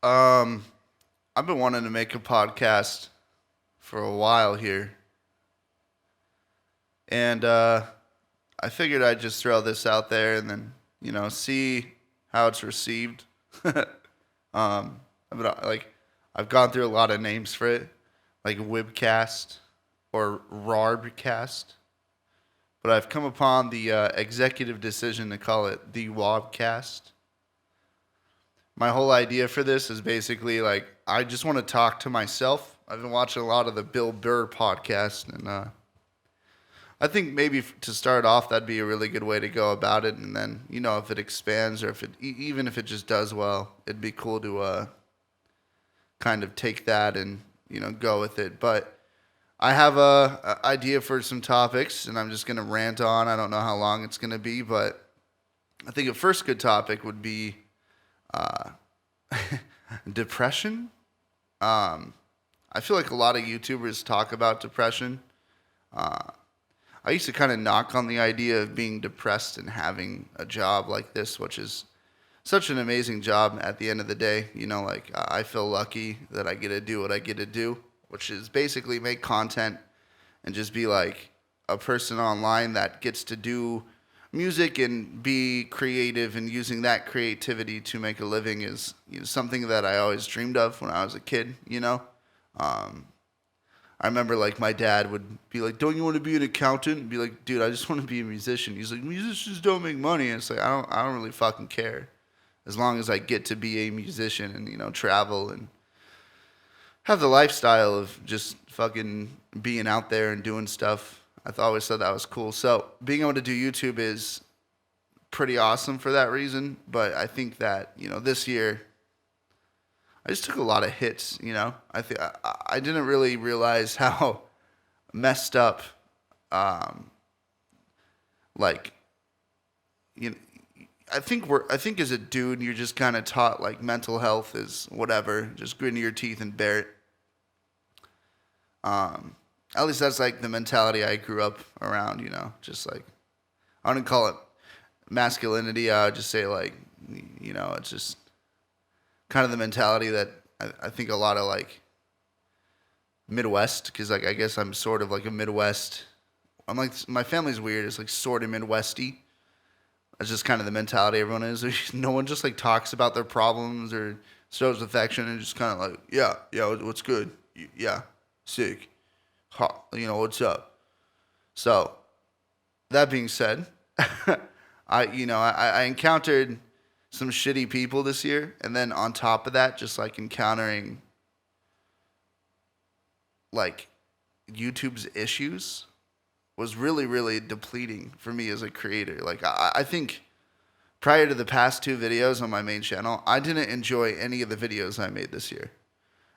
Um, I've been wanting to make a podcast for a while here, and I figured I'd just throw this out there and then see how it's received. I've gone through a lot of names for it, like Wobcast or Warbcast, but I've come upon the executive decision to call it the Wobcast. My whole idea for this is basically like I just want to talk to myself. I've been watching a lot of the Bill Burr podcast, and I think maybe to start off that'd be a really good way to go about it. And then if it expands or if even if it just does well, it'd be cool to kind of take that and go with it. But I have a idea for some topics, and I'm just gonna rant on. I don't know how long it's gonna be, but I think a first good topic would be uh, depression. I feel like a lot of YouTubers talk about depression. Uh, I used to kind of knock on the idea of being depressed and having a job like this, which is such an amazing job at the end of the day. Like I feel lucky that I get to do what I get to do, which is basically make content and just be like a person online that gets to do music and be creative, and using that creativity to make a living is something that I always dreamed of when I was a kid. Um, I remember like my dad would be like, "Don't you want to be an accountant?" And be like, "Dude, I just want to be a musician." He's like, "Musicians don't make money." And it's like I don't really fucking care as long as I get to be a musician and travel and have the lifestyle of just fucking being out there and doing stuff. Always thought that was cool. So being able to do YouTube is pretty awesome for that reason. But I think that this year I just took a lot of hits. I didn't really realize how messed up, um, like you. I think as a dude, you're just kind of taught like mental health is whatever. Just grit your teeth and bear it. Um, at least that's like the mentality I grew up around. Just like I wouldn't call it masculinity. I would just say like it's just kind of the mentality that I think a lot of like Midwest, because like I guess I'm sort of like a Midwest. I'm like my family's weird. It's like sort of Midwesty. That's just kind of the mentality everyone is. No one just like talks about their problems or shows affection, and just kind of like, yeah, yeah, what's good? Yeah, sick. Hot, what's up? So that being said, I encountered some shitty people this year, and then on top of that, just like encountering like YouTube's issues was really, really depleting for me as a creator. Like, I think prior to the past two videos on my main channel, I didn't enjoy any of the videos I made this year.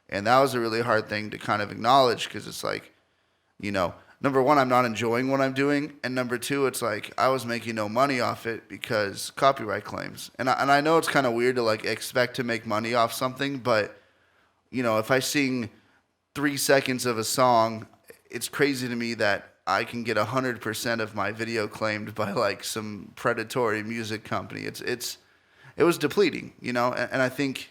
And that was a really hard thing to kind of acknowledge, because it's like, number one, I'm not enjoying what I'm doing. And number two, it's like I was making no money off it because copyright claims. And I know it's kind of weird to like expect to make money off something, but, if I sing 3 seconds of a song, it's crazy to me that I can get 100% of my video claimed by like some predatory music company. It was depleting, and I think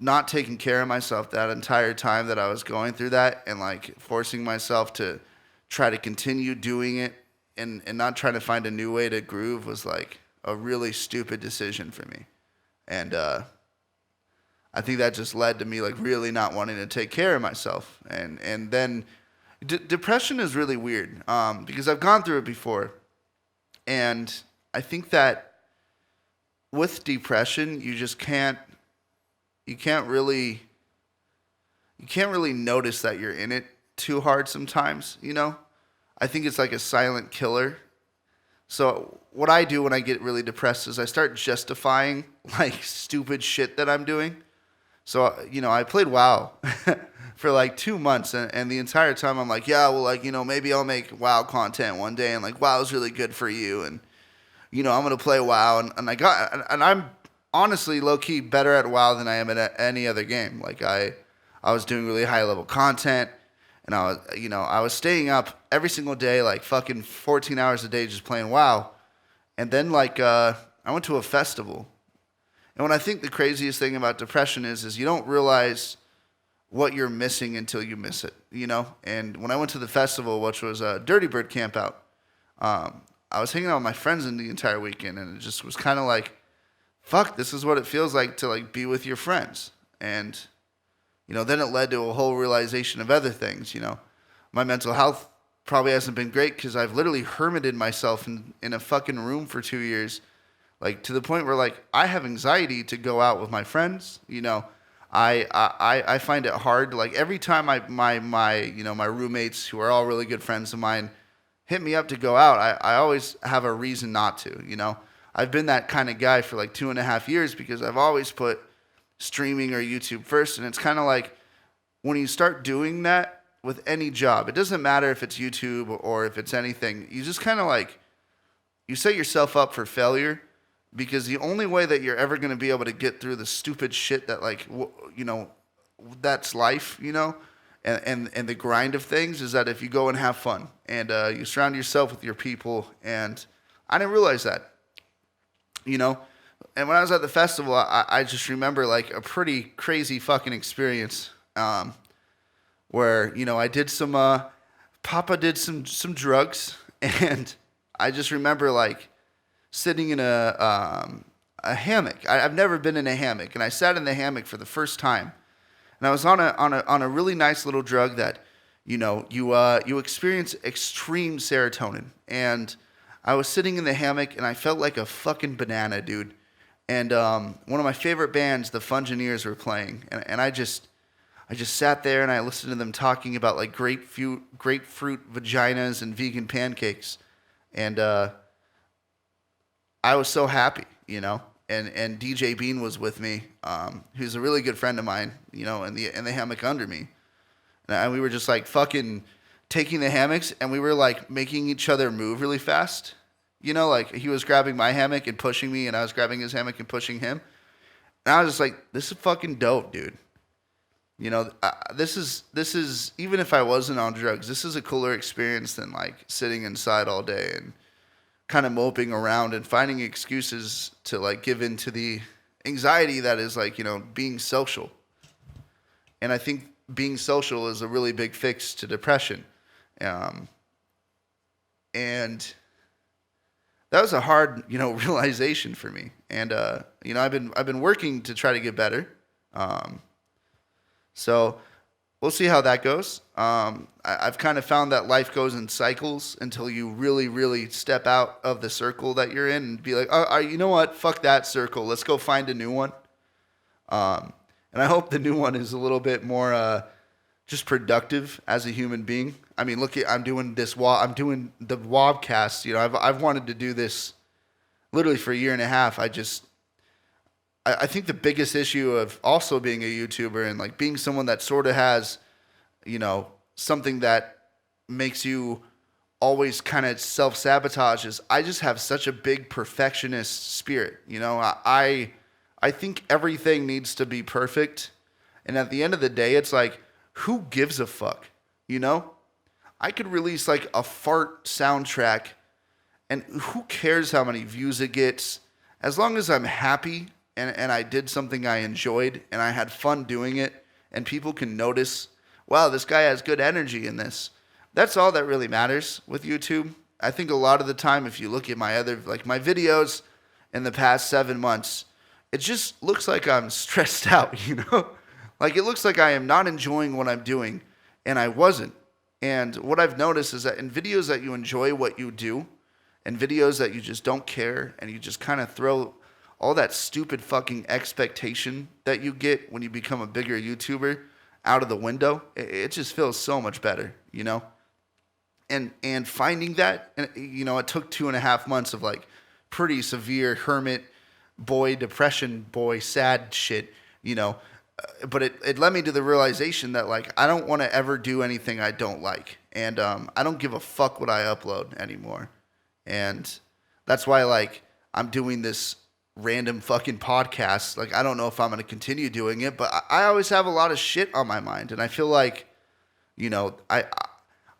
not taking care of myself that entire time that I was going through that, and like forcing myself to try to continue doing it, and not trying to find a new way to groove was like a really stupid decision for me. And I think that just led to me like really not wanting to take care of myself. And then depression is really weird, because I've gone through it before. And I think that with depression, you can't really notice that you're in it too hard sometimes. I think it's like a silent killer. So what I do when I get really depressed is I start justifying like stupid shit that I'm doing. So I played WoW for like 2 months, and the entire time I'm like, yeah, well, like maybe I'll make WoW content one day, and like WoW's really good for you, and I'm gonna play WoW, and I'm honestly low key better at WoW than I am at any other game. Like I was doing really high level content, and I was staying up every single day, like fucking 14 hours a day just playing WoW, and then like I went to a festival, And what I think the craziest thing about depression is you don't realize what you're missing until you miss it, you know? And when I went to the festival, which was a Dirty Bird camp out, I was hanging out with my friends in the entire weekend, and it just was kind of like, fuck, this is what it feels like to like be with your friends. And, you know, then it led to a whole realization of other things, you know? My mental health probably hasn't been great because I've literally hermited myself in a fucking room for 2 years, like to the point where like I have anxiety to go out with my friends. You know, I find it hard. Like every time my you know, my roommates, who are all really good friends of mine, hit me up to go out, I always have a reason not to. You know, I've been that kind of guy for like 2.5 years because I've always put streaming or YouTube first, and it's kind of like when you start doing that with any job, it doesn't matter if it's YouTube or if it's anything, you just kind of like, you set yourself up for failure, because the only way that you're ever going to be able to get through the stupid shit that like, you know, that's life, you know, and the grind of things is that if you go and have fun and you surround yourself with your people. And I didn't realize that, you know. And when I was at the festival, I just remember like a pretty crazy fucking experience, where, you know, I did some, Papa did some drugs, and I just remember like sitting in a hammock. I've never been in a hammock, and I sat in the hammock for the first time, and I was on a really nice little drug that, you know, you experience extreme serotonin, and I was sitting in the hammock, and I felt like a fucking banana, dude. And one of my favorite bands, the Fungineers, were playing, and I just sat there and I listened to them talking about like grapefruit vaginas and vegan pancakes, and I was so happy, you know. And DJ Bean was with me, who's a really good friend of mine, you know, in the hammock under me, and we were just like fucking taking the hammocks, and we were like making each other move really fast, you know, like he was grabbing my hammock and pushing me, and I was grabbing his hammock and pushing him, and I was just like, this is fucking dope, dude. You know, this is, even if I wasn't on drugs, this is a cooler experience than like sitting inside all day and kind of moping around and finding excuses to like give in to the anxiety that is like, you know, being social. And I think being social is a really big fix to depression. And that was a hard, you know, realization for me. And you know, I've been working to try to get better. So we'll see how that goes. I've kind of found that life goes in cycles until you really, really step out of the circle that you're in and be like, oh, you know what? Fuck that circle. Let's go find a new one. And I hope the new one is a little bit more just productive as a human being. I mean, look, I'm doing this. I'm doing the Wobcast. You know, I've wanted to do this literally for a year and a half. I think the biggest issue of also being a YouTuber and like being someone that sort of has, you know, something that makes you always kind of self-sabotage is I just have such a big perfectionist spirit. You know, I think everything needs to be perfect. And at the end of the day, it's like, who gives a fuck? You know, I could release like a fart soundtrack, and who cares how many views it gets, as long as I'm happy and I did something I enjoyed and I had fun doing it, and people can notice, wow, this guy has good energy in this. That's all that really matters with YouTube. I think a lot of the time, if you look at my other, like my videos in the past 7 months, it just looks like I'm stressed out, you know? Like it looks like I am not enjoying what I'm doing, and I wasn't. And what I've noticed is that in videos that you enjoy what you do, and videos that you just don't care, and you just kind of throw all that stupid fucking expectation that you get when you become a bigger YouTuber out of the window, it just feels so much better, you know? And finding that, and you know, it took 2.5 months of like pretty severe hermit boy, depression boy, sad shit, you know? But it led me to the realization that like I don't want to ever do anything I don't like, and I don't give a fuck what I upload anymore. And that's why like I'm doing this random fucking podcast. Like I don't know if I'm going to continue doing it, but I always have a lot of shit on my mind, and I feel like, you know, I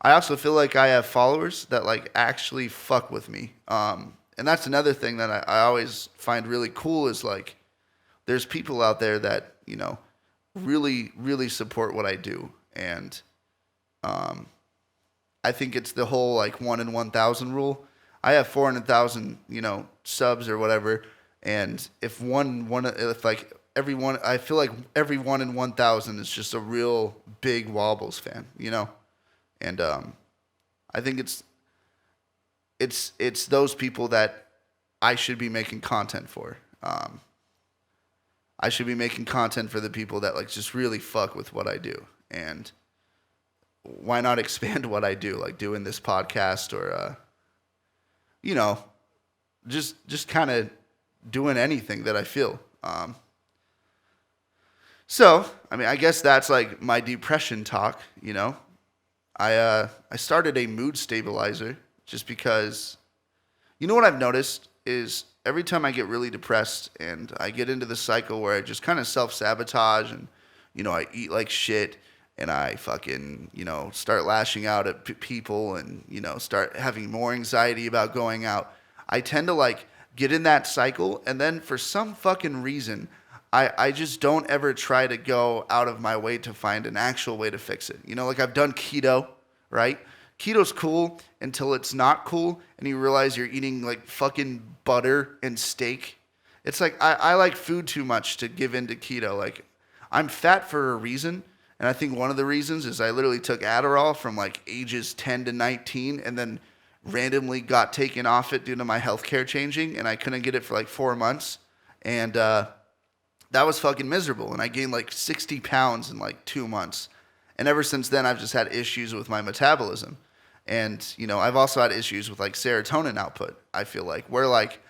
also feel like I have followers that like actually fuck with me. And that's another thing that I always find really cool is like there's people out there that, really, really support what I do. And I think it's the whole like 1 in 1,000 rule. I have 400,000, subs or whatever. And if I feel like every 1 in 1,000 is just a real big Wobbles fan, And I think it's those people that I should be making content for. I should be making content for the people that like just really fuck with what I do. And why not expand what I do, like doing this podcast or, just kind of doing anything that I feel. So, I mean, I guess that's like my depression talk, I started a mood stabilizer just because, what I've noticed is every time I get really depressed and I get into the cycle where I just kind of self-sabotage and, I eat like shit and I fucking, start lashing out at people and, start having more anxiety about going out, I tend to like get in that cycle, and then for some fucking reason, I just don't ever try to go out of my way to find an actual way to fix it. Like I've done keto, right? Keto's cool until it's not cool and you realize you're eating like fucking butter and steak. It's like I like food too much to give in to keto. Like I'm fat for a reason, and I think one of the reasons is I literally took Adderall from like ages 10 to 19 and then randomly got taken off it due to my healthcare changing, and I couldn't get it for like 4 months. And that was fucking miserable, and I gained like 60 pounds in like 2 months. And ever since then, I've just had issues with my metabolism. And, I've also had issues with like serotonin output, I feel like. Where like,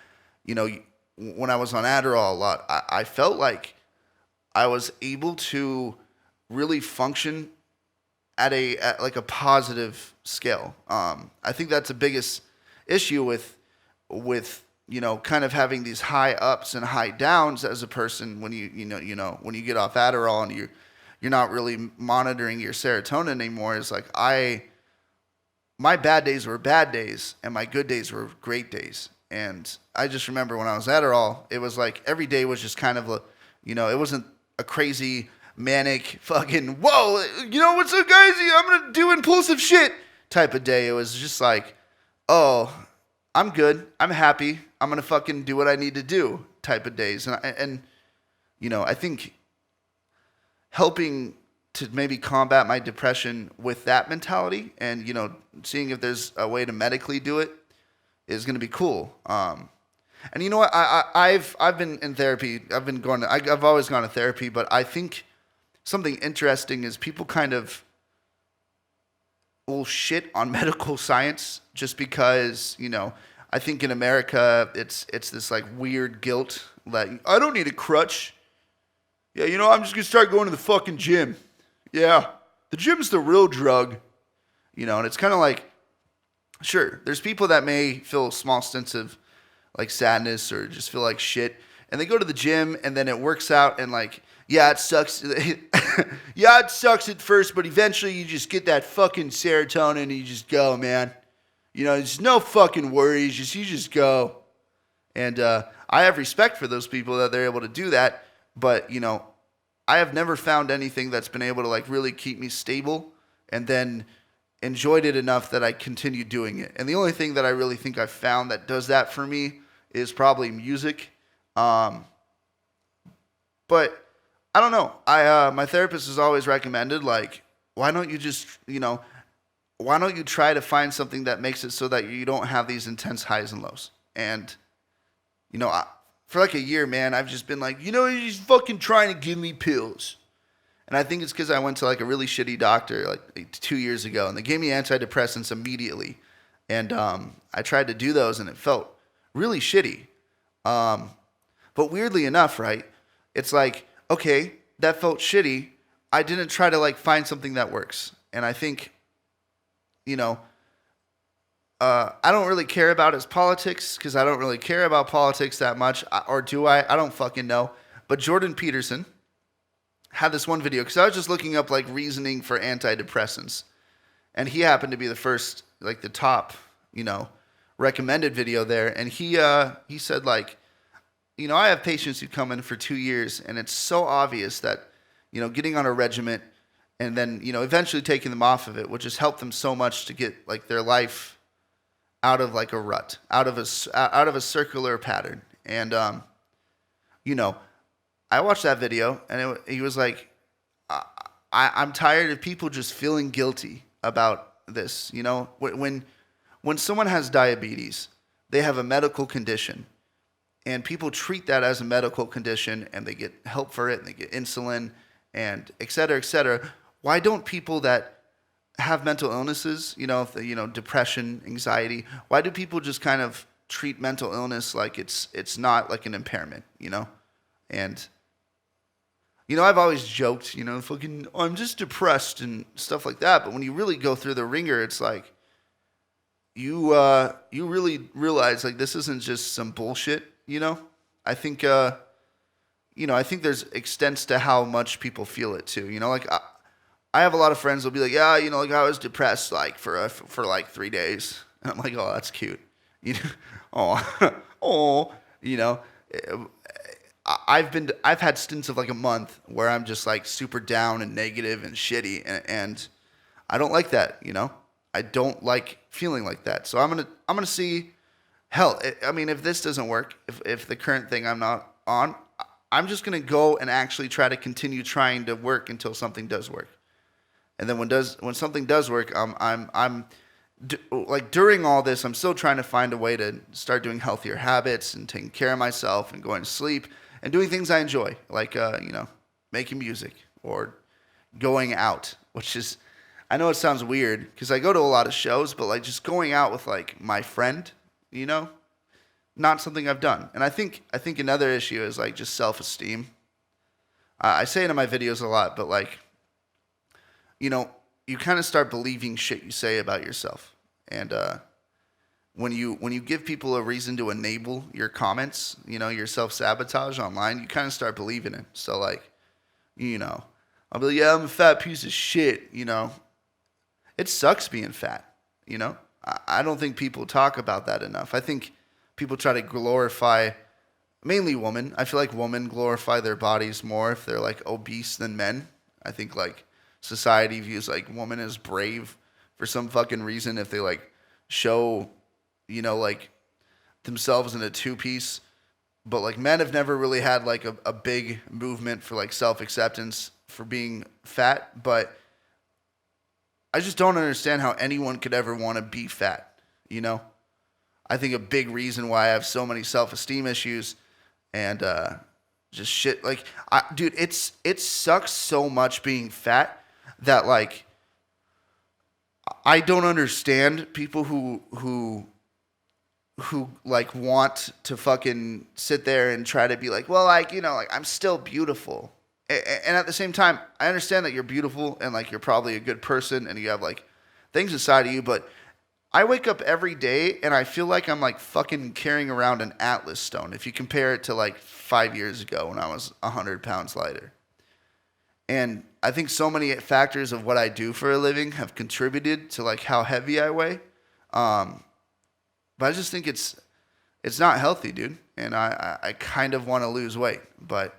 when I was on Adderall a lot, I felt like I was able to really function at like a positive scale. I think that's the biggest issue with kind of having these high ups and high downs as a person when you when you get off Adderall and you're not really monitoring your serotonin anymore. Is like my bad days were bad days and my good days were great days. And I just remember when I was Adderall, it was like every day was just kind of it wasn't a crazy manic fucking whoa, what's up guys, I'm gonna do impulsive shit type of day. It was just like, oh, I'm good, I'm happy, I'm gonna fucking do what I need to do type of days. And I think helping to maybe combat my depression with that mentality and seeing if there's a way to medically do it is gonna be cool. And you know what, I've been in therapy. I've always gone to therapy, but I think something interesting is people kind of will shit on medical science just because, I think in America it's this like weird guilt that I don't need a crutch. Yeah, I'm just gonna start going to the fucking gym. Yeah, the gym's the real drug. And it's kind of like, sure, there's people that may feel small stints of like sadness or just feel like shit, and they go to the gym and then it works out and like, yeah, it sucks. Yeah, it sucks at first, but eventually you just get that fucking serotonin and you just go, man. There's no fucking worries. You just go. And I have respect for those people that they're able to do that. But, I have never found anything that's been able to like really keep me stable and then enjoyed it enough that I continue doing it. And the only thing that I really think I've found that does that for me is probably music. But I don't know. My therapist has always recommended, like, why don't you just, why don't you try to find something that makes it so that you don't have these intense highs and lows? And, for like a year, man, I've just been like, he's fucking trying to give me pills. And I think it's because I went to like a really shitty doctor like 2 years ago, and they gave me antidepressants immediately. And I tried to do those, and it felt really shitty. But weirdly enough, right, it's like, okay, that felt shitty. I didn't try to like find something that works. And I think, I don't really care about his politics because I don't really care about politics that much. Or do I? I don't fucking know. But Jordan Peterson had this one video because I was just looking up like reasoning for antidepressants. And he happened to be the first, like the top, recommended video there. And he said like, I have patients who come in for 2 years, and it's so obvious that, getting on a regiment and then, eventually taking them off of it would just help them so much to get like their life out of like a rut, out of a circular pattern. And, you know, I watched that video, and he was like, I'm tired of people just feeling guilty about this. When someone has diabetes, they have a medical condition, and people treat that as a medical condition, and they get help for it, and they get insulin, and et cetera, et cetera. Why don't people that have mental illnesses, depression, anxiety, why do people just kind of treat mental illness like it's not like an impairment, And I've always joked, fucking, I'm just depressed and stuff like that. But when you really go through the ringer, it's like you really realize like this isn't just some bullshit. I think I think there's extents to how much people feel it too. Like I have a lot of friends who'll be like, yeah, like I was depressed like for like 3 days, and I'm like, oh, that's cute. Oh, oh, I've had stints of like a month where I'm just like super down and negative and shitty, and I don't like that. I don't like feeling like that. So I'm gonna see. Hell, I mean, if this doesn't work, if the current thing I'm not on, I'm just gonna go and actually try to continue trying to work until something does work. And then when something does work, like during all this, I'm still trying to find a way to start doing healthier habits and taking care of myself and going to sleep and doing things I enjoy, like making music or going out, which is, I know it sounds weird because I go to a lot of shows, but like just going out with like my friend, not something I've done. And I think another issue is like just self-esteem. I say it in my videos a lot, but like, you kind of start believing shit you say about yourself. And when you give people a reason to enable your comments, your self-sabotage online, you kind of start believing it. So like, I'll be like, yeah, I'm a fat piece of shit, It sucks being fat, I don't think people talk about that enough. I think people try to glorify, mainly women. I feel like women glorify their bodies more if they're like obese than men. I think like society views like woman as brave for some fucking reason if they like show, like themselves in a two-piece. But like men have never really had like a big movement for like self-acceptance for being fat. But I just don't understand how anyone could ever want to be fat, I think a big reason why I have so many self-esteem issues and just shit. Like, dude, it sucks so much being fat that like I don't understand people who like want to fucking sit there and try to be like, well, like, like I'm still beautiful. And at the same time, I understand that you're beautiful and like you're probably a good person and you have like things inside of you, but I wake up every day and I feel like I'm like fucking carrying around an Atlas stone if you compare it to like 5 years ago when I was 100 pounds lighter. And I think so many factors of what I do for a living have contributed to like how heavy I weigh. But I just think it's not healthy, dude. And I kind of want to lose weight, but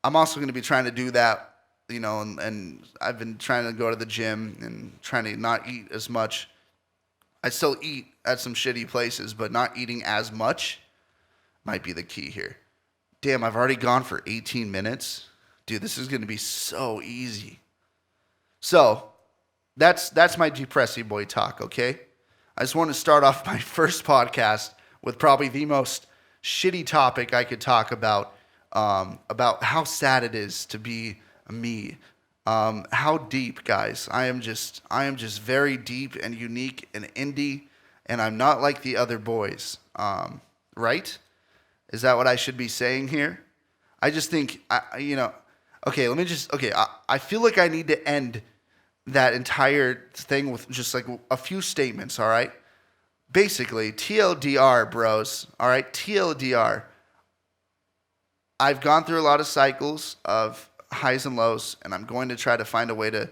I'm also going to be trying to do that, and I've been trying to go to the gym and trying to not eat as much. I still eat at some shitty places, but not eating as much might be the key here. Damn, I've already gone for 18 minutes. Dude, this is going to be so easy. So, that's my depressy boy talk, okay? I just want to start off my first podcast with probably the most shitty topic I could talk about how sad it is to be me. How deep, guys. I am just very deep and unique and indie, and I'm not like the other boys. Right? Is that what I should be saying here? I just think, okay, I feel like I need to end that entire thing with just like a few statements, all right? Basically, TLDR, bros, all right? TLDR. I've gone through a lot of cycles of highs and lows, and I'm going to try to find a way to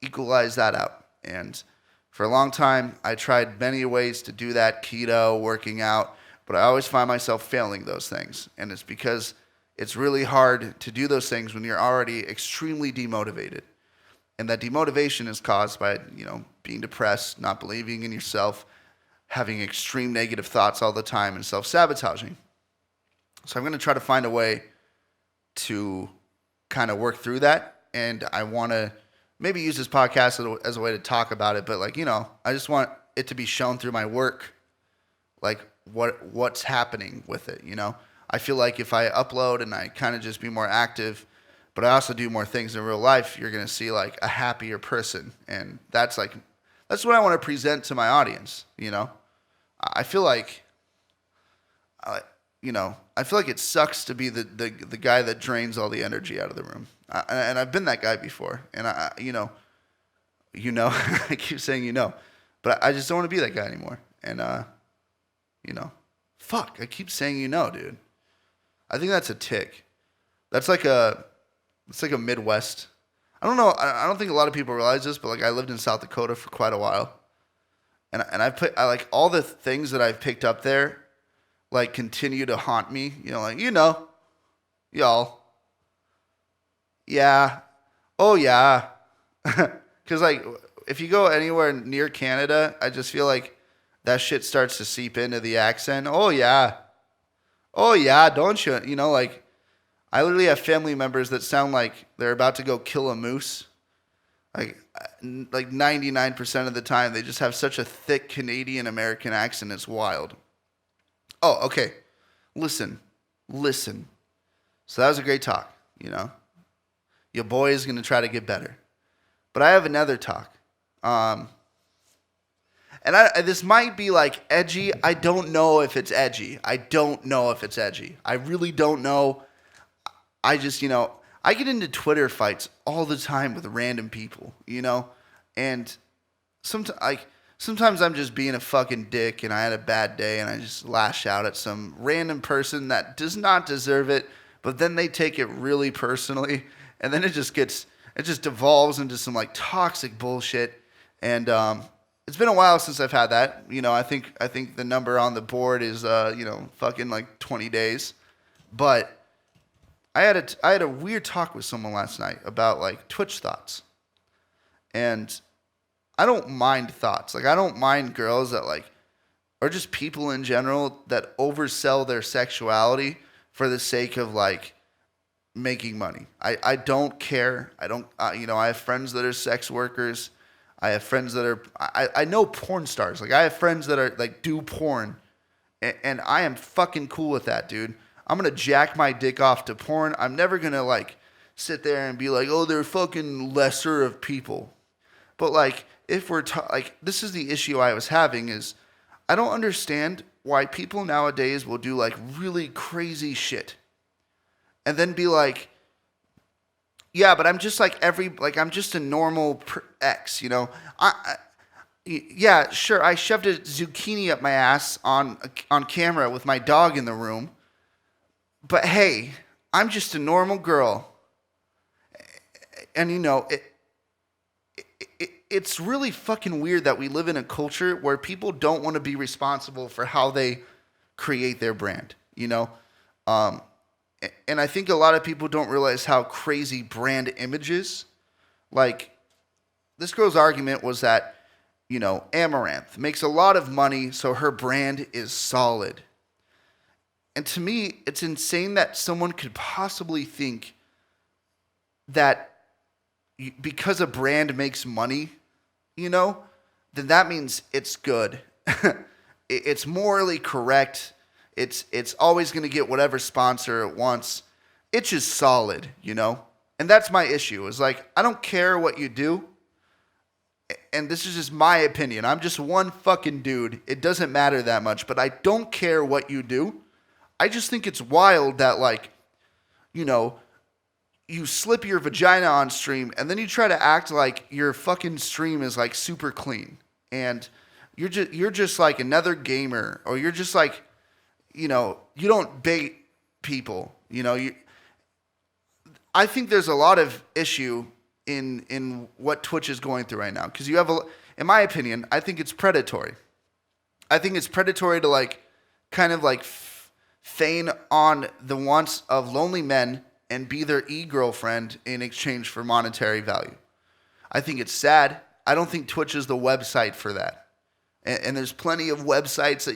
equalize that out. And for a long time, I tried many ways to do that: keto, working out, but I always find myself failing those things. And it's because it's really hard to do those things when you're already extremely demotivated. And that demotivation is caused by, being depressed, not believing in yourself, having extreme negative thoughts all the time, and self-sabotaging. So I'm going to try to find a way to kind of work through that. And I want to maybe use this podcast as a way to talk about it. But I just want it to be shown through my work, like what's happening with it. I feel like if I upload and I kind of just be more active, but I also do more things in real life, you're going to see like a happier person. And that's what I want to present to my audience. I feel like, I feel like it sucks to be the guy that drains all the energy out of the room. And I've been that guy before. And I keep saying, but I just don't want to be that guy anymore. And, fuck, I keep saying, dude. I think that's a tick. It's like a Midwest. I don't know. I don't think a lot of people realize this, but like I lived in South Dakota for quite a while. And I like all the things that I've picked up there, like continue to haunt me. Y'all. Yeah. Oh yeah. Cause like if you go anywhere near Canada, I just feel like that shit starts to seep into the accent. Oh yeah. Oh yeah, don't you? Like I literally have family members that sound like they're about to go kill a moose. Like 99% of the time, they just have such a thick Canadian American accent. It's wild. Oh, okay. Listen. So that was a great talk. Your boy is going to try to get better. But I have another talk. And this might be like edgy. I don't know if it's edgy. I really don't know. I just, I get into Twitter fights all the time with random people, and sometimes I'm just being a fucking dick and I had a bad day and I just lash out at some random person that does not deserve it, but then they take it really personally, and then it just devolves into some like toxic bullshit. And it's been a while since I've had that. I think the number on the board is fucking like 20 days. But I had a weird talk with someone last night about like Twitch thoughts. And I don't mind thoughts. Like I don't mind girls that like, or just people in general that oversell their sexuality for the sake of like making money. I don't care. I have friends that are sex workers. I have friends that are, I know porn stars. Like I have friends that are like do porn, and I am fucking cool with that, dude. I'm going to jack my dick off to porn. I'm never going to like sit there and be like, oh, they're fucking lesser of people. But like, if we're like, this is the issue I was having is I don't understand why people nowadays will do like really crazy shit and then be like, yeah, but I'm just like I'm just a normal ex, yeah, sure. I shoved a zucchini up my ass on camera with my dog in the room. But hey, I'm just a normal girl. And it's really fucking weird that we live in a culture where people don't want to be responsible for how they create their brand, And I think a lot of people don't realize how crazy brand image is. Like, this girl's argument was that, Amaranth makes a lot of money, so her brand is solid. And to me, it's insane that someone could possibly think that because a brand makes money, then that means it's good. It's morally correct. It's always going to get whatever sponsor it wants. It's just solid, And that's my issue. Is like, I don't care what you do. And this is just my opinion. I'm just one fucking dude. It doesn't matter that much. But I don't care what you do. I just think it's wild that, like, you slip your vagina on stream and then you try to act like your fucking stream is, like, super clean. And you're just like another gamer. Or you're just like, you don't bait people. I think there's a lot of issue in what Twitch is going through right now. Because in my opinion, I think it's predatory. I think it's predatory to, like, kind of like feign on the wants of lonely men and be their e-girlfriend in exchange for monetary value. I think it's sad. I don't think Twitch is the website for that. And there's plenty of websites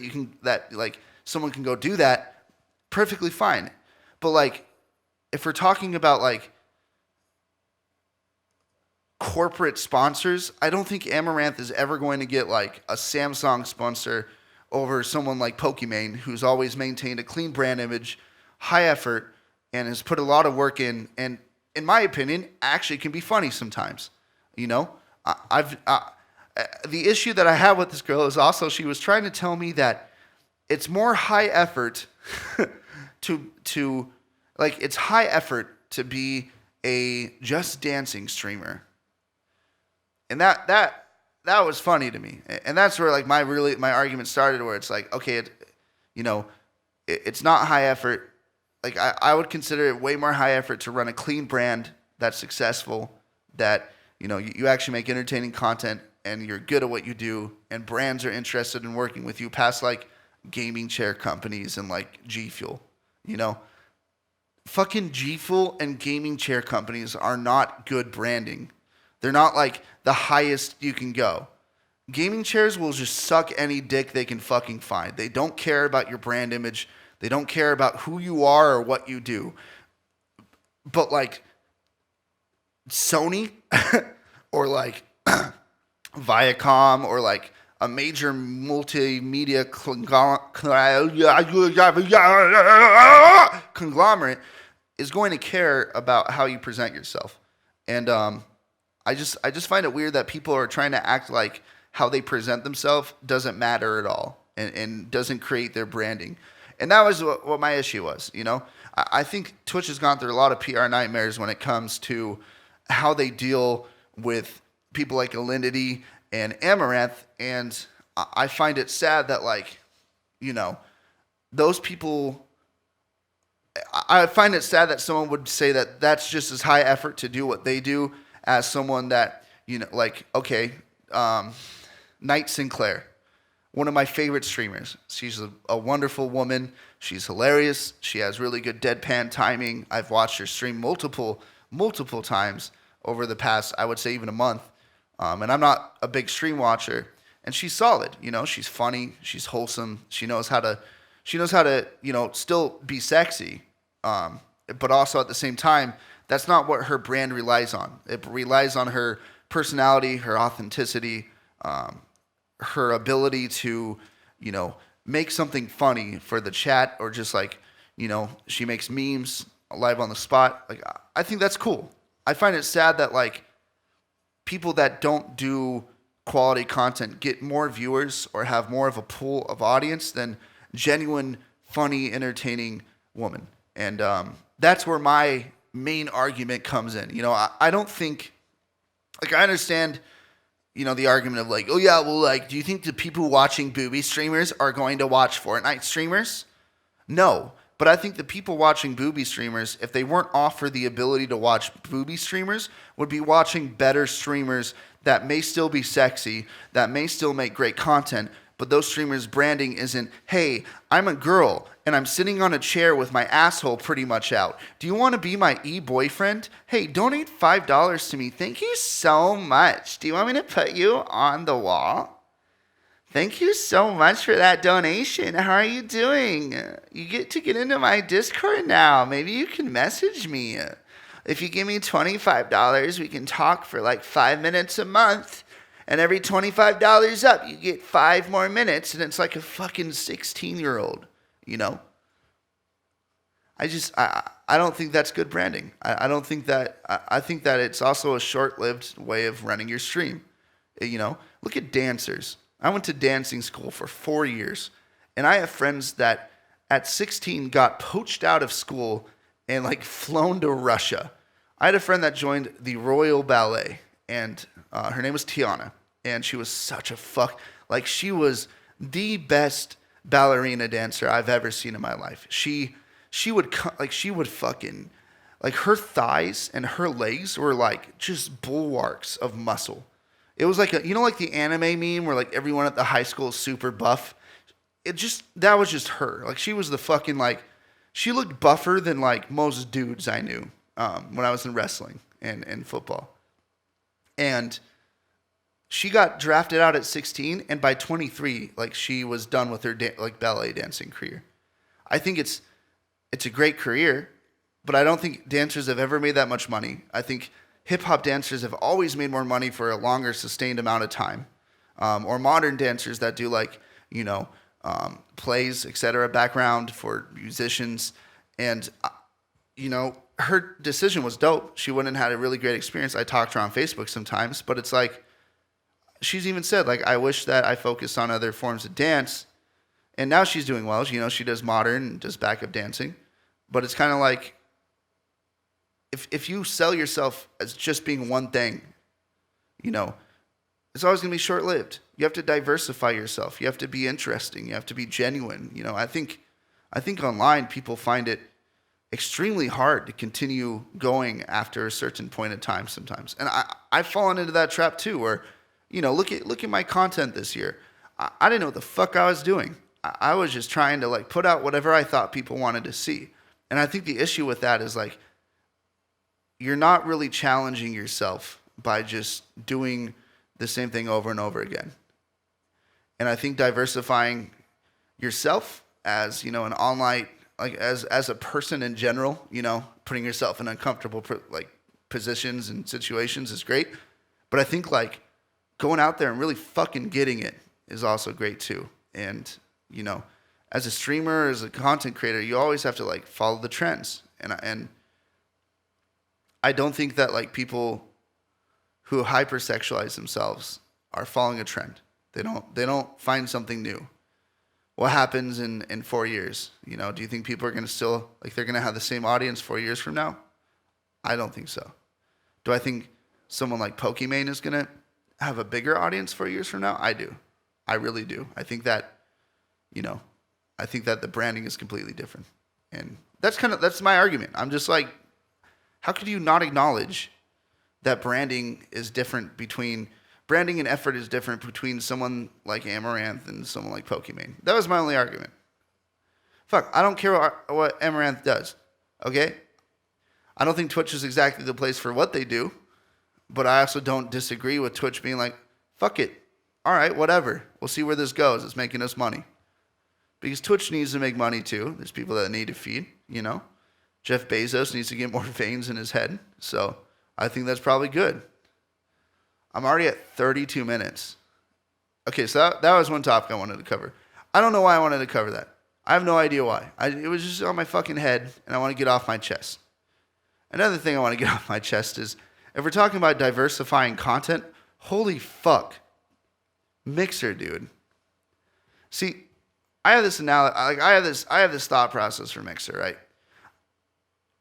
that like someone can go do that perfectly fine. But like, if we're talking about like corporate sponsors, I don't think Amaranth is ever going to get like a Samsung sponsor over someone like Pokimane, who's always maintained a clean brand image, high effort, and has put a lot of work in, and in my opinion, actually can be funny sometimes. You know, the issue that I have with this girl is also she was trying to tell me that it's more high effort to like it's high effort to be a Just Dancing streamer, and that was funny to me, and that's where like my argument started, where it's like, okay, it's not high effort. Like I would consider it way more high effort to run a clean brand that's successful, that you actually make entertaining content and you're good at what you do, and brands are interested in working with you past like gaming chair companies and like G Fuel. Fucking G Fuel and gaming chair companies are not good branding. They're not like the highest you can go. Gaming chairs will just suck any dick they can fucking find. They don't care about your brand image. They don't care about who you are or what you do. But like Sony or like Viacom or like a major multimedia conglomerate is going to care about how you present yourself. And I just find it weird that people are trying to act like how they present themselves doesn't matter at all and doesn't create their branding. And that was what my issue was. I think Twitch has gone through a lot of PR nightmares when it comes to how they deal with people like Alinity and Amaranth, and I find it sad that those people. I find it sad that someone would say that that's just as high effort to do what they do as someone that Knight Sinclair, one of my favorite streamers. She's a wonderful woman. She's hilarious. She has really good deadpan timing. I've watched her stream multiple times over the past, I would say, even a month. And I'm not a big stream watcher. And she's solid. She's funny. She's wholesome. She knows how to, still be sexy. But also at the same time, that's not what her brand relies on. It relies on her personality, her authenticity, her ability to, make something funny for the chat, or just she makes memes live on the spot. Like, I think that's cool. I find it sad that people that don't do quality content get more viewers or have more of a pool of audience than genuine, funny, entertaining women. And that's where my main argument comes in. I don't think, I understand, the argument of oh yeah, well, do you think the people watching booby streamers are going to watch Fortnite streamers? No. But I think the people watching booby streamers, if they weren't offered the ability to watch booby streamers, would be watching better streamers that may still be sexy, that may still make great content, but those streamers' branding isn't, hey, I'm a girl and I'm sitting on a chair with my asshole pretty much out. Do you want to be my e-boyfriend? Hey, donate $5 to me. Thank you so much. Do you want me to put you on the wall? Thank you so much for that donation. How are you doing? You get to get into my Discord now. Maybe you can message me. If you give me $25, we can talk for 5 minutes a month. And every $25 up, you get 5 more minutes. And it's like a fucking 16-year-old, I don't think that's good branding. I don't think that, I think that it's also a short-lived way of running your stream. Look at dancers. I went to dancing school for 4 years, and I have friends that at 16 got poached out of school and flown to Russia. I had a friend that joined the Royal Ballet, and her name was Tiana, and she was such a she was the best ballerina dancer I've ever seen in my life. She would fucking, her thighs and her legs were just bulwarks of muscle. It was like the anime meme where everyone at the high school is super buff. that was just her. Like, she was the fucking, like, she looked buffer than, like, most dudes I knew when I was in wrestling and football. And she got drafted out at 16, and by 23, like, she was done with her like ballet dancing career. I think it's a great career, but I don't think dancers have ever made that much money. I think hip hop dancers have always made more money for a longer sustained amount of time, or modern dancers that do, like, plays, etc., background for musicians, and her decision was dope. She went and had a really great experience. I talked to her on Facebook sometimes, but it's like, she's even said, like, I wish that I focused on other forms of dance. And now she's doing well. She does modern and does backup dancing. But it's kind of like, if you sell yourself as just being one thing, it's always going to be short-lived. You have to diversify yourself. You have to be interesting. You have to be genuine. I think online people find it extremely hard to continue going after a certain point in time sometimes. And I've fallen into that trap too, where, look at my content this year. I didn't know what the fuck I was doing. I was just trying to, like, put out whatever I thought people wanted to see. And I think the issue with that is, like, you're not really challenging yourself by just doing the same thing over and over again. And I think diversifying yourself as, an online, like, as a person in general, putting yourself in uncomfortable, like, positions and situations is great. But I think, like, going out there and really fucking getting it is also great too. And, as a streamer, as a content creator, you always have to, like, follow the trends. And I don't think that, like, people who hypersexualize themselves are following a trend. They don't find something new. What happens in 4 years? Do you think people are going to still, like, they're going to have the same audience 4 years from now? I don't think so. Do I think someone like Pokimane is going to have a bigger audience 4 years from now? I do. I really do. I think that, the branding is completely different. And that's my argument. I'm just like, how could you not acknowledge that branding and effort is different between someone like Amaranth and someone like Pokimane? That was my only argument. Fuck, I don't care what Amaranth does, okay? I don't think Twitch is exactly the place for what they do, but I also don't disagree with Twitch being like, fuck it. All right, whatever. We'll see where this goes. It's making us money. Because Twitch needs to make money too. There's people that need to feed, Jeff Bezos needs to get more veins in his head. So I think that's probably good. I'm already at 32 minutes. Okay, so that was one topic I wanted to cover. I don't know why I wanted to cover that. I have no idea why. It was just on my fucking head, and I want to get off my chest. Another thing I want to get off my chest is, if we're talking about diversifying content, holy fuck. Mixer, dude. See, I have this thought process for Mixer, right?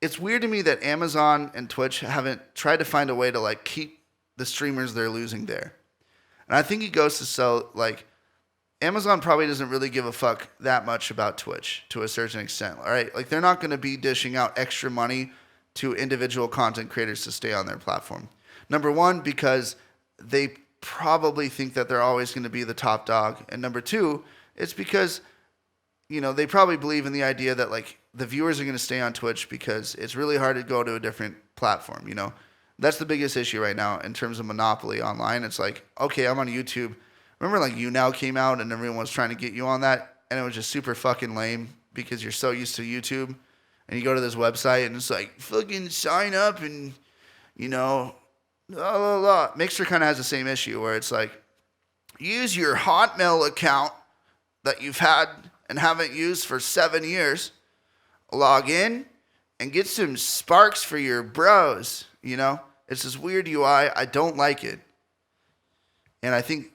It's weird to me that Amazon and Twitch haven't tried to find a way to, like, keep the streamers they're losing there. And I think it goes to so, like, Amazon probably doesn't really give a fuck that much about Twitch to a certain extent, all right? Like, they're not going to be dishing out extra money to individual content creators to stay on their platform. Number one, because they probably think that they're always going to be the top dog. And number two, it's because, they probably believe in the idea that, like, the viewers are going to stay on Twitch because it's really hard to go to a different platform, That's the biggest issue right now in terms of monopoly online. It's like, okay, I'm on YouTube. Remember, like, YouNow came out and everyone was trying to get you on that, and it was just super fucking lame because you're so used to YouTube, and you go to this website and it's like, fucking sign up and, blah, blah, blah. Mixer kind of has the same issue where it's like, use your Hotmail account that you've had and haven't used for 7 years, log in, and get some sparks for your bros, It's this weird UI. I don't like it. And I think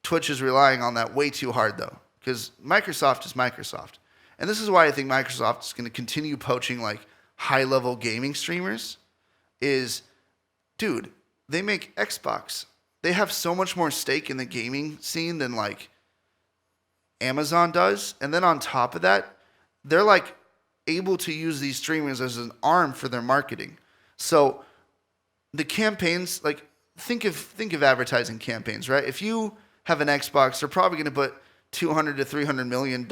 Twitch is relying on that way too hard, though, because Microsoft is Microsoft. And this is why I think Microsoft is going to continue poaching, like, high-level gaming streamers is, dude, they make Xbox. They have so much more stake in the gaming scene than, like, Amazon does. And then on top of that, they're, like, able to use these streamers as an arm for their marketing. So the campaigns, like, think of advertising campaigns, right? If you have an Xbox, they're probably going to put $200 to $300 million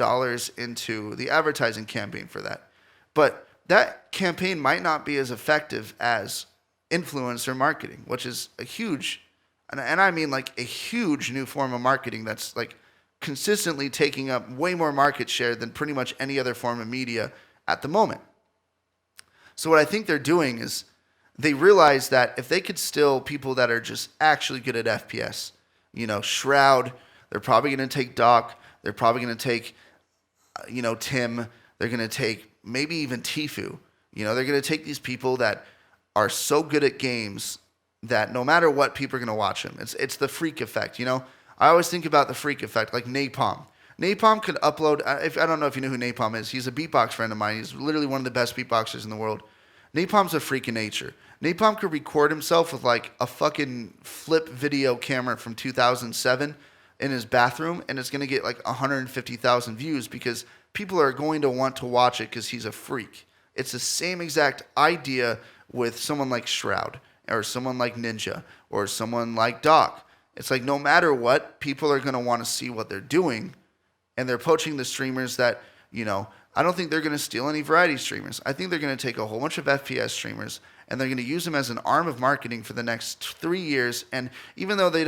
into the advertising campaign for that. But that campaign might not be as effective as influencer marketing, which is a huge, and I mean like a huge new form of marketing that's like consistently taking up way more market share than pretty much any other form of media at the moment. So what I think they're doing is they realize that if they could still people that are just actually good at FPS, Shroud, they're probably going to take Doc, they're probably going to take, Tim, they're going to take maybe even Tifu. They're going to take these people that are so good at games that no matter what, people are going to watch them. It's the freak effect, I always think about the freak effect, like Napalm. Napalm could upload, I don't know if you know who Napalm is. He's a beatbox friend of mine. He's literally one of the best beatboxers in the world. Napalm's a freak in nature. Napalm could record himself with like a fucking flip video camera from 2007 in his bathroom, and it's going to get like 150,000 views because people are going to want to watch it because he's a freak. It's the same exact idea with someone like Shroud or someone like Ninja or someone like Doc. It's like no matter what, people are going to want to see what they're doing, and they're poaching the streamers that, I don't think they're going to steal any variety streamers. I think they're going to take a whole bunch of FPS streamers, and they're going to use them as an arm of marketing for the next 3 years. And even though I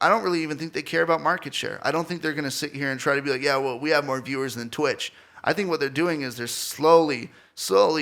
don't really even think they care about market share. I don't think they're going to sit here and try to be like, yeah, well, we have more viewers than Twitch. I think what they're doing is they're slowly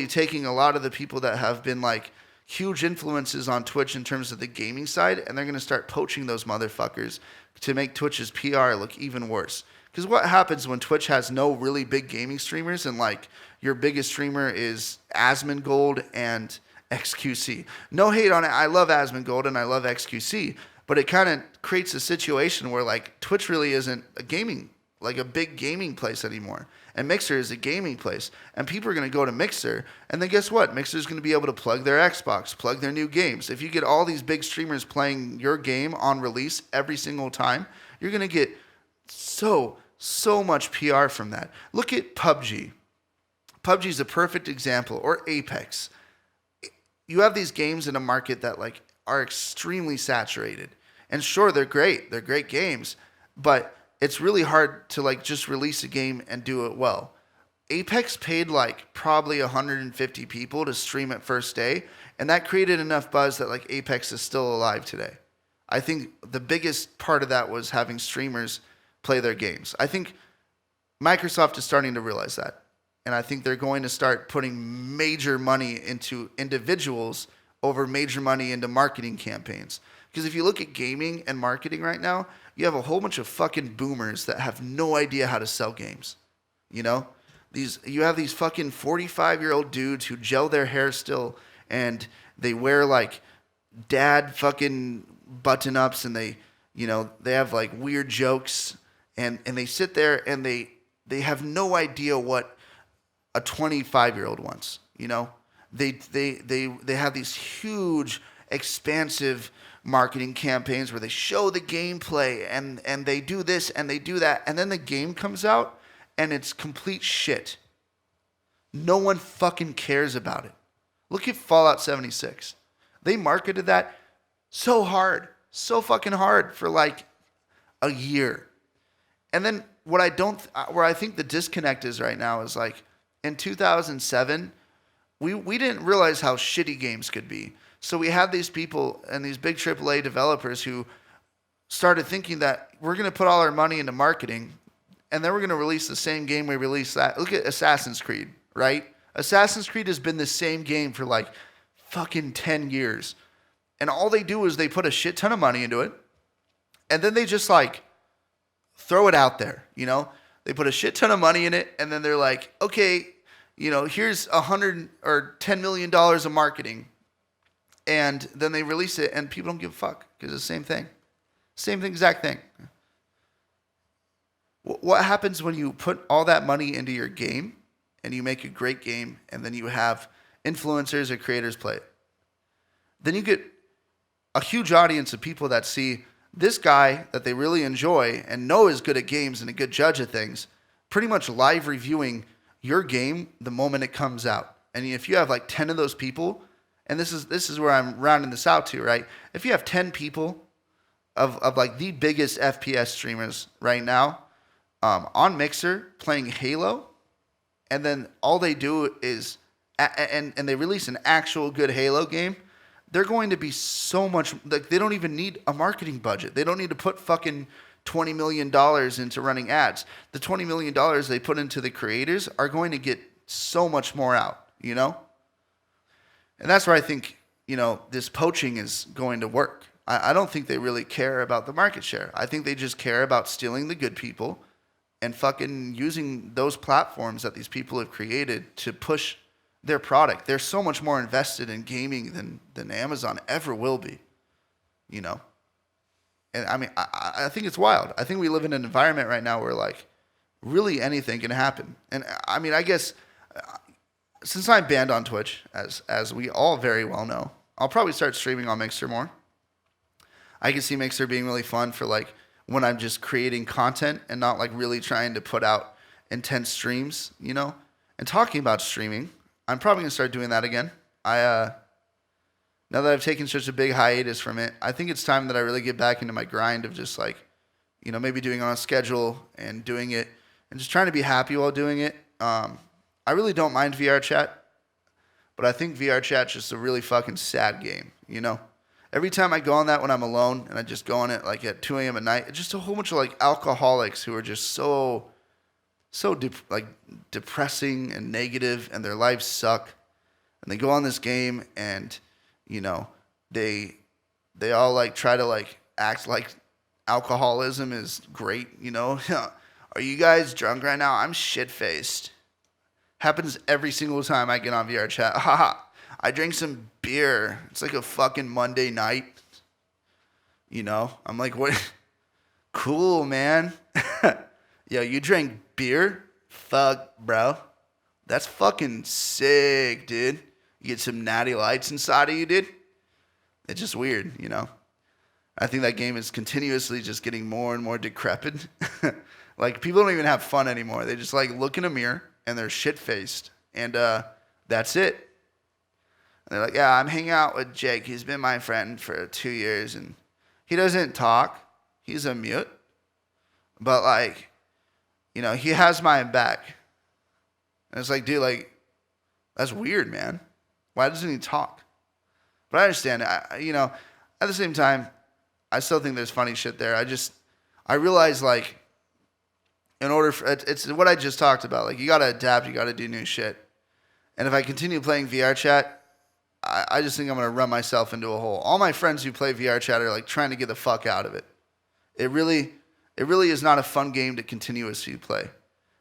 taking a lot of the people that have been like huge influences on Twitch in terms of the gaming side, and they're going to start poaching those motherfuckers to make Twitch's PR look even worse. Because what happens when Twitch has no really big gaming streamers and like your biggest streamer is Asmongold and XQC? No hate on it. I love Asmongold and I love XQC, but it kind of creates a situation where like Twitch really isn't a big gaming place anymore. And Mixer is a gaming place. And people are going to go to Mixer. And then guess what? Mixer is going to be able to plug their Xbox, plug their new games. If you get all these big streamers playing your game on release every single time, you're going to get so much PR from that. Look at PUBG. PUBG is a perfect example. Or Apex. You have these games in a market that like are extremely saturated. And sure, they're great. They're great games. But it's really hard to like just release a game and do it well. Apex paid like probably 150 people to stream it first day, and that created enough buzz that like Apex is still alive today. I think the biggest part of that was having streamers play their games. I think Microsoft is starting to realize that, and I think they're going to start putting major money into individuals over major money into marketing campaigns. Because if you look at gaming and marketing right now, you have a whole bunch of fucking boomers that have no idea how to sell games. You have these fucking 45-year-old dudes who gel their hair still, and they wear like dad fucking button-ups, and they have like weird jokes, and they sit there and they have no idea what a 25-year-old wants. They have these huge, expansive marketing campaigns where they show the gameplay and they do this and they do that, and then the game comes out and it's complete shit. No one fucking cares about it. Look at Fallout 76. They marketed that so hard, so fucking hard for like a year. And then where I think the disconnect is right now is like in 2007, we didn't realize how shitty games could be. So we had these people and these big AAA developers who started thinking that we're going to put all our money into marketing, and then we're going to release the same game we released that. Look at Assassin's Creed, right? Assassin's Creed has been the same game for like fucking 10 years. And all they do is they put a shit ton of money into it, and then they just like throw it out there, They put a shit ton of money in it, and then they're like, okay, here's $100 or $10 million of marketing. And then they release it, and people don't give a fuck because it's the same thing. Same thing, exact thing. What happens when you put all that money into your game and you make a great game, and then you have influencers or creators play it? Then you get a huge audience of people that see this guy that they really enjoy and know is good at games and a good judge of things, pretty much live reviewing your game the moment it comes out. And if you have like 10 of those people, and this is where I'm rounding this out to, right? If you have 10 people of like the biggest FPS streamers right now, on Mixer playing Halo, and then all they do is and they release an actual good Halo game. They're going to be so much like they don't even need a marketing budget. They don't need to put fucking $20 million into running ads. The $20 million they put into the creators are going to get so much more out, you know? And that's where I think, you know, this poaching is going to work. I don't think they really care about the market share. I think they just care about stealing the good people and fucking using those platforms that these people have created to push their product. They're so much more invested in gaming than Amazon ever will be, you know? And I mean, I think it's wild. I think we live in an environment right now where like really anything can happen. And I mean, I guess since I'm banned on Twitch, as we all very well know, I'll probably start streaming on Mixer more. I can see Mixer being really fun for like when I'm just creating content and not like really trying to put out intense streams, you know? And talking about streaming, I'm probably gonna start doing that again. Now that I've taken such a big hiatus from it, I think it's time that I really get back into my grind of just like, you know, maybe doing it on a schedule and doing it and just trying to be happy while doing it. I really don't mind VR chat, but I think VR chat's just a really fucking sad game, you know? Every time I go on that when I'm alone and I just go on it like at 2 a.m. at night, it's just a whole bunch of like alcoholics who are just so depressing and negative and their lives suck. And they go on this game and, you know, they all like try to like act like alcoholism is great, you know? Are you guys drunk right now? I'm shit-faced. Happens every single time I get on VR chat. Haha. I drank some beer. It's like a fucking Monday night. You know? I'm like, what? Cool, man. Yo, you drank beer? Fuck, bro. That's fucking sick, dude. You get some natty lights inside of you, dude. It's just weird, you know? I think that game is continuously just getting more and more decrepit. Like, people don't even have fun anymore. They just, like, look in a mirror, and they're shit-faced. And that's it. And they're like, yeah, I'm hanging out with Jake. He's been my friend for 2 years, and he doesn't talk. He's a mute. But, like, you know, he has my back. And it's like, dude, like, that's weird, man. Why doesn't he talk? But I understand. You know, at the same time, I still think there's funny shit there. I realize, like, in order for, it's what I just talked about. Like, you got to adapt. You got to do new shit. And if I continue playing VR chat, I just think I'm going to run myself into a hole. All my friends who play VR chat are, like, trying to get the fuck out of it. It really is not a fun game to continuously play.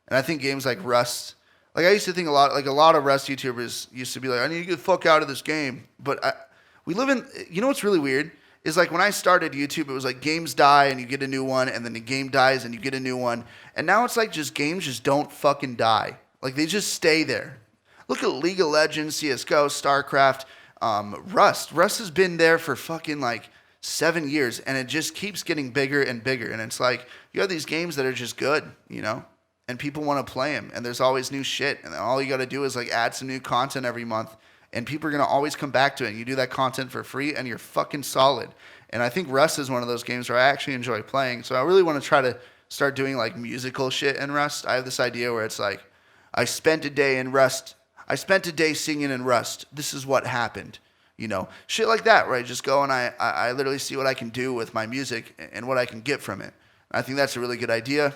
And I think games like Rust, like I used to think a lot of Rust YouTubers used to be like, I need to get the fuck out of this game. But we live in, you know what's really weird? Is like when I started YouTube, it was like games die and you get a new one, and then the game dies and you get a new one. And now it's like just games just don't fucking die. Like they just stay there. Look at League of Legends, CSGO, StarCraft, Rust. Rust has been there for fucking like 7 years, and it just keeps getting bigger and bigger. And it's like, you have these games that are just good, you know? And people want to play them, and there's always new shit. And all you got to do is like add some new content every month, and people are going to always come back to it. And you do that content for free, and you're fucking solid. And I think Rust is one of those games where I actually enjoy playing. So I really want to try to start doing like musical shit in Rust. I have this idea where it's like, I spent a day in Rust. I spent a day singing in Rust. This is what happened. You know, shit like that, where I just go and I literally see what I can do with my music and what I can get from it. I think that's a really good idea,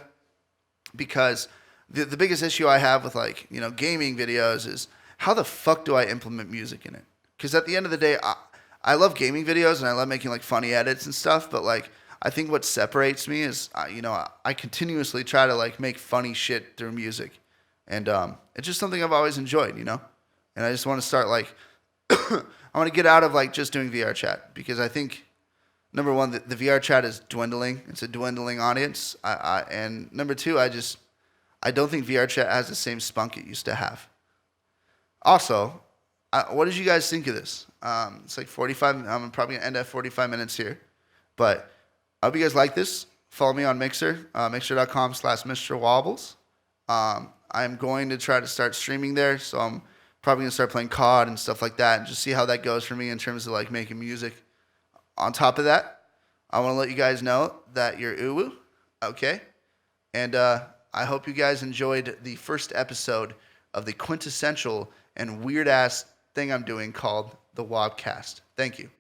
because the biggest issue I have with like, you know, gaming videos is how the fuck do I implement music in it? Because at the end of the day, I love gaming videos and I love making like funny edits and stuff, but like I think what separates me is, you know, I continuously try to like make funny shit through music. And it's just something I've always enjoyed, you know? And I just want to start like, I want to get out of like just doing VR chat, because I think, number one, the VR chat is dwindling. It's a dwindling audience. And number two, I don't think VR chat has the same spunk it used to have. Also, what did you guys think of this? It's like 45, I'm probably going to end at 45 minutes here. But I hope you guys like this. Follow me on Mixer, mixer.com/Mr. Wobbles. I'm going to try to start streaming there, so I'm probably going to start playing COD and stuff like that and just see how that goes for me in terms of like making music. On top of that, I want to let you guys know that you're uwu, okay? And I hope you guys enjoyed the first episode of the quintessential and weird ass thing I'm doing called the Wobcast. Thank you.